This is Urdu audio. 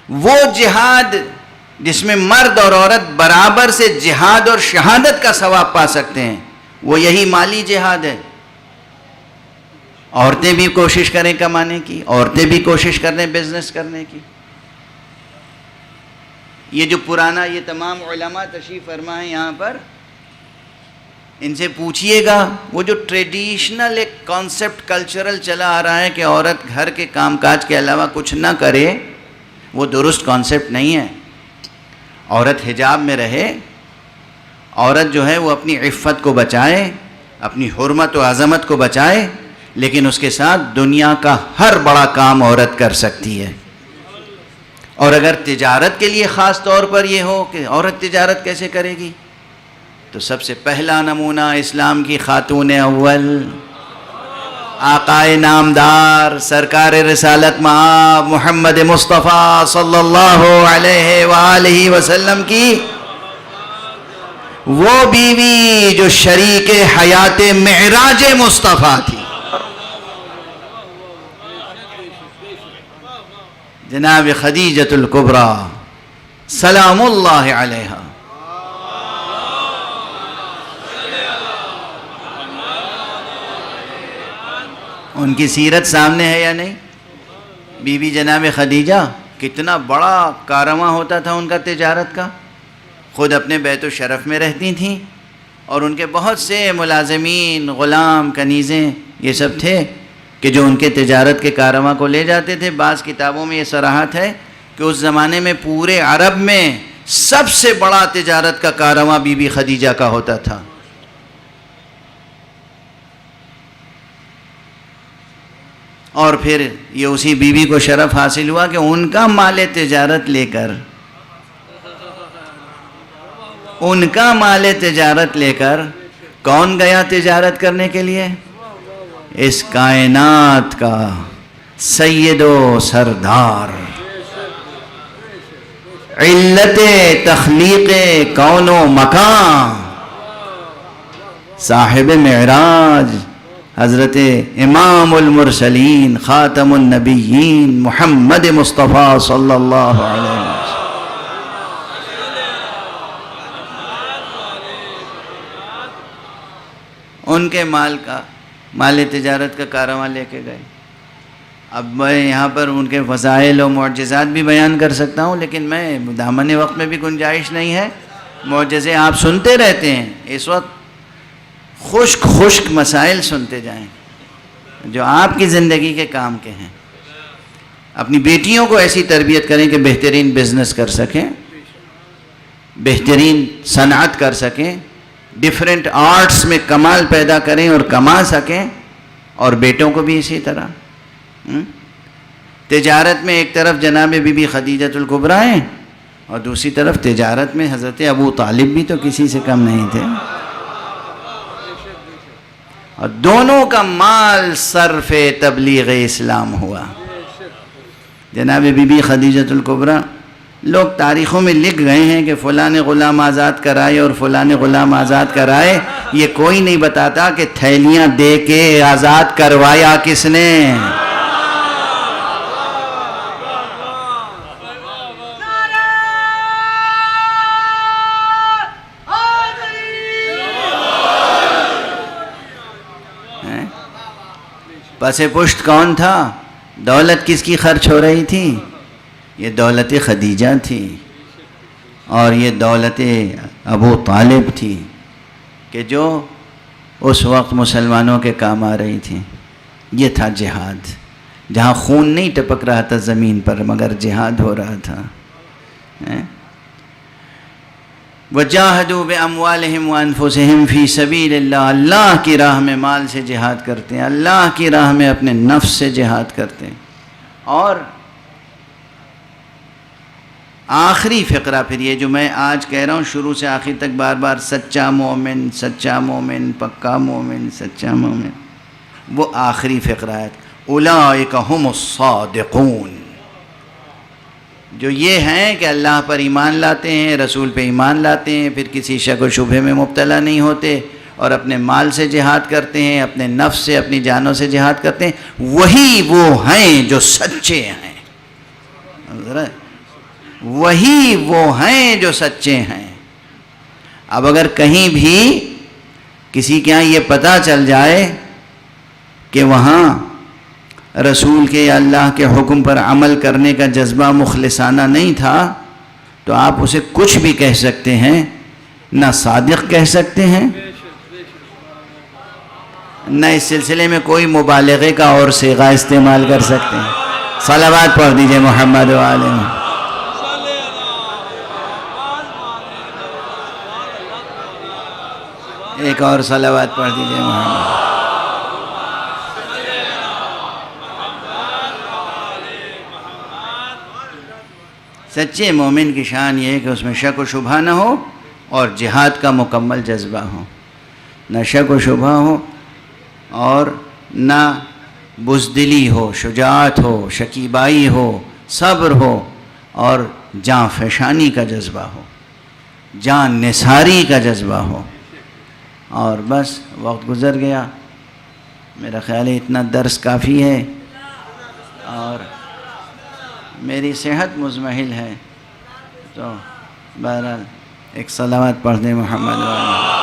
وہ جہاد جس میں مرد اور عورت برابر سے جہاد اور شہادت کا ثواب پا سکتے ہیں، وہ یہی مالی جہاد ہے۔ عورتیں بھی کوشش کریں کمانے کی، عورتیں بھی کوشش کریں بزنس کرنے کی۔ یہ جو پرانا، یہ تمام علماء تشریف فرما ہیں یہاں پر، ان سے پوچھئے گا، وہ جو ٹریڈیشنل ایک کانسیپٹ کلچرل چلا آ رہا ہے کہ عورت گھر کے کام کاج کے علاوہ کچھ نہ کرے، وہ درست کانسیپٹ نہیں ہے۔ عورت حجاب میں رہے، عورت جو ہے وہ اپنی عفت کو بچائے، اپنی حرمت و عظمت کو بچائے، لیکن اس کے ساتھ دنیا کا ہر بڑا کام عورت کر سکتی ہے۔ اور اگر تجارت کے لیے خاص طور پر یہ ہو کہ عورت تجارت کیسے کرے گی، تو سب سے پہلا نمونہ اسلام کی خاتون اول، آقائے نامدار، سرکار رسالت مآب محمد مصطفیٰ صلی اللہ علیہ وآلہ وسلم کی وہ بیوی جو شریک حیات معراج مصطفیٰ تھی، جناب خدیجۃ الکبریٰ سلام اللہ علیہا۔ ان کی سیرت سامنے ہے یا نہیں؟ بی بی جناب خدیجہ، کتنا بڑا کارواں ہوتا تھا ان کا تجارت کا۔ خود اپنے بیت الشرف میں رہتی تھیں، اور ان کے بہت سے ملازمین، غلام، کنیزیں، یہ سب تھے کہ جو ان کے تجارت کے کارواں کو لے جاتے تھے۔ بعض کتابوں میں یہ صراحت ہے کہ اس زمانے میں پورے عرب میں سب سے بڑا تجارت کا کارواں بی بی خدیجہ کا ہوتا تھا۔ اور پھر یہ اسی بیوی کو شرف حاصل ہوا کہ ان کا مال تجارت لے کر، ان کا مال تجارت لے کر کون گیا تجارت کرنے کے لیے؟ اس کائنات کا سید و سردار، علت تخلیق کون و مکان، صاحب معراج، حضرت امام المرسلین خاتم النبیین محمد مصطفیٰ صلی اللہ علیہ وسلم۔ ان کے مال تجارت کا کارواں لے کے گئے۔ اب میں یہاں پر ان کے فضائل و معجزات بھی بیان کر سکتا ہوں، لیکن میں دامن وقت میں بھی گنجائش نہیں ہے۔ معجزے آپ سنتے رہتے ہیں، اس وقت خشک مسائل سنتے جائیں جو آپ کی زندگی کے کام کے ہیں۔ اپنی بیٹیوں کو ایسی تربیت کریں کہ بہترین بزنس کر سکیں، بہترین صنعت کر سکیں، ڈیفرنٹ آرٹس میں کمال پیدا کریں اور کما سکیں، اور بیٹوں کو بھی اسی طرح۔ تجارت میں ایک طرف جناب بی بی خدیجۃ الکبریٰ ہیں، اور دوسری طرف تجارت میں حضرت ابو طالب بھی تو کسی سے کم نہیں تھے، اور دونوں کا مال صرف تبلیغ اسلام ہوا۔ جناب بی بی خدیجۃ الکبریٰ، لوگ تاریخوں میں لکھ گئے ہیں کہ فلاں نے غلام آزاد کرائے اور فلاں نے غلام آزاد کرائے، یہ کوئی نہیں بتاتا کہ تھیلیاں دے کے آزاد کروایا کس نے۔ پس پشت کون تھا؟ دولت کس کی خرچ ہو رہی تھی؟ یہ دولت خدیجہ تھی، اور یہ دولت ابو طالب تھی کہ جو اس وقت مسلمانوں کے کام آ رہی تھی۔ یہ تھا جہاد، جہاں خون نہیں ٹپک رہا تھا زمین پر، مگر جہاد ہو رہا تھا۔ وَجَاهَدُوا بِأَمْوَالِهِمْ وَأَنفُسِهِمْ فِي سَبِيلِ اللَّهِ، اللہ کی راہ میں مال سے جہاد کرتے ہیں، اللہ کی راہ میں اپنے نفس سے جہاد کرتے ہیں۔ اور آخری فقرہ پھر یہ جو میں آج کہہ رہا ہوں، شروع سے آخر تک بار بار سچا مومن، سچا مومن، پکا مومن، سچا مومن، وہ آخری فقرہ ہے۔ اولئک هم الصادقون، جو یہ ہیں کہ اللہ پر ایمان لاتے ہیں، رسول پہ ایمان لاتے ہیں، پھر کسی شک و شبہ میں مبتلا نہیں ہوتے، اور اپنے مال سے جہاد کرتے ہیں، اپنے نفس سے، اپنی جانوں سے جہاد کرتے ہیں، وہی وہ ہیں جو سچے ہیں۔ وہی وہ ہیں جو سچے ہیں۔ اب اگر کہیں بھی کسی کے یہاں یہ پتہ چل جائے کہ وہاں رسول کے یا اللہ کے حکم پر عمل کرنے کا جذبہ مخلصانہ نہیں تھا تو آپ اسے کچھ بھی کہہ سکتے ہیں، نہ صادق کہہ سکتے ہیں، نہ اس سلسلے میں کوئی مبالغے کا اور صیغہ استعمال کر سکتے ہیں۔ صلوات پڑھ دیجئے محمد و آلہ محمد۔ ایک اور صلوات پڑھ دیجئے محمد۔ سچے مومن کی شان یہ ہے کہ اس میں شک و شبہ نہ ہو اور جہاد کا مکمل جذبہ ہو، نہ شک و شبہ ہو اور نہ بزدلی ہو، شجاعت ہو، شکیبائی ہو، صبر ہو اور جاں فشانی کا جذبہ ہو، جان نثاری کا جذبہ ہو۔ اور بس وقت گزر گیا، میرا خیال ہے اتنا درس کافی ہے اور میری صحت مزمحل ہے، تو بہرحال ایک صلوات پڑھ دیں محمد و آلہ۔